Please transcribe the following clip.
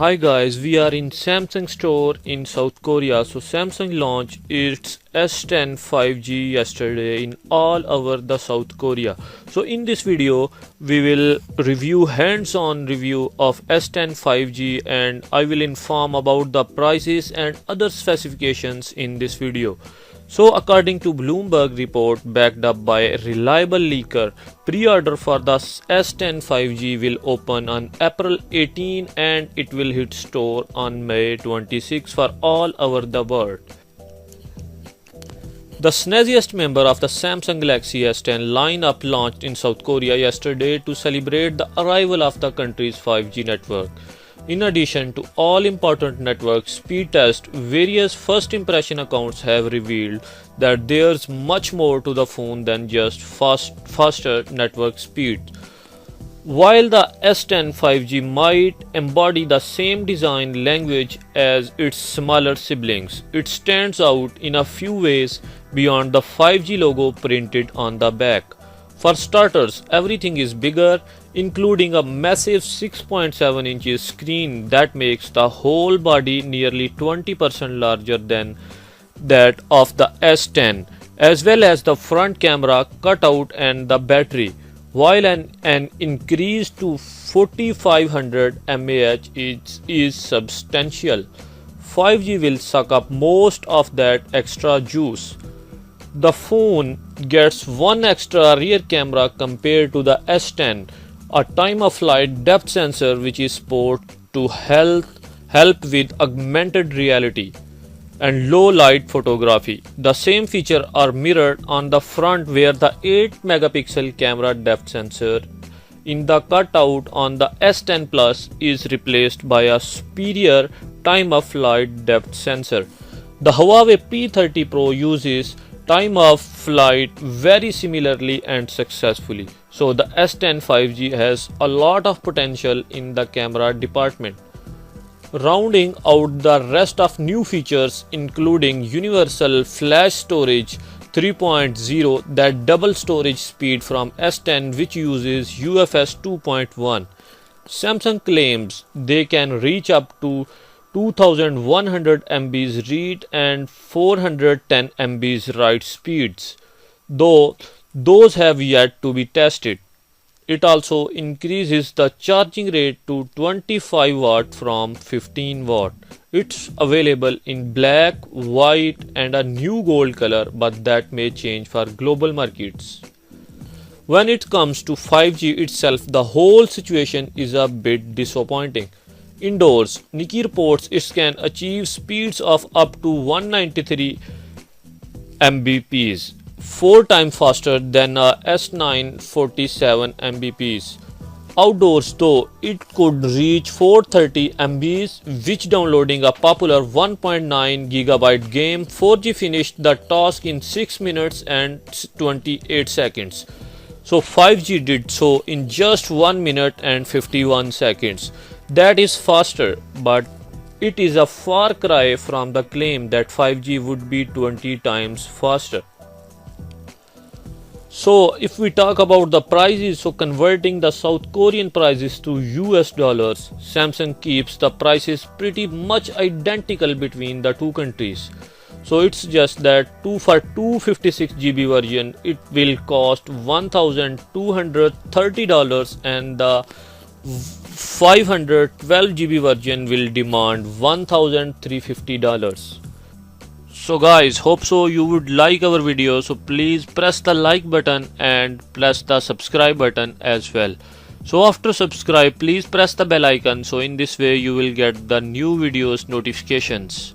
Hi guys, we are in Samsung store in South Korea. So Samsung launched its S10 5G yesterday in all over the South Korea. So in this video we will review hands-on review of S10 5G and I will inform about the prices and other specifications in this video. So according to Bloomberg report backed up by a reliable leaker, pre-order for the S10 5G will open on April 18 and it will hit store on May 26 for all over the world. The snazziest member of the Samsung Galaxy S10 lineup launched in South Korea yesterday to celebrate the arrival of the country's 5G network. In addition to all important network speed tests, various first impression accounts have revealed that there's much more to the phone than just faster network speed. While the S10 5G might embody the same design language as its smaller siblings, it stands out in a few ways beyond the 5G logo printed on the back. For starters, everything is bigger, including a massive 6.7 inches screen that makes the whole body nearly 20% larger than that of the S10, as well as the front camera cutout and the battery. While an increase to 4500 mAh is substantial, 5G will suck up most of that extra juice. The phone gets one extra rear camera compared to the S10, a time-of-flight depth sensor which is supposed to help with augmented reality and low-light photography. The same features are mirrored on the front where the 8-megapixel camera depth sensor in the cutout on the S10 Plus is replaced by a superior time-of-flight depth sensor. The Huawei P30 Pro uses time of flight very similarly and successfully. So the S10 5G has a lot of potential in the camera department. Rounding out the rest of new features including universal flash storage 3.0, that double storage speed from S10 which uses UFS 2.1. Samsung claims they can reach up to 2100 MBs read and 410 MBs write speeds, though those have yet to be tested. It also increases the charging rate to 25 watt from 15 watt. It's available in black, white and a new gold color, but that may change for global markets. When it comes to 5G itself, the whole situation is a bit disappointing. Indoors, Nikkei reports it can achieve speeds of up to 193 Mbps, 4 times faster than a S9 47 Mbps. Outdoors though, it could reach 430 Mbs, which downloading a popular 1.9 GB game 4G finished the task in 6 minutes and 28 seconds. So 5G did so in just 1 minute and 51 seconds. That is faster, but it is a far cry from the claim that 5G would be 20 times faster. So if we talk about the prices, so converting the South Korean prices to US dollars, Samsung keeps the prices pretty much identical between the two countries. So it's just that for 256 GB version it will cost $1,230 and the 512 GB version will demand $1,350. So guys, hope so you would like our video, so please press the like button and press the subscribe button as well. So after subscribe, please press the bell icon, so in this way you will get the new videos notifications.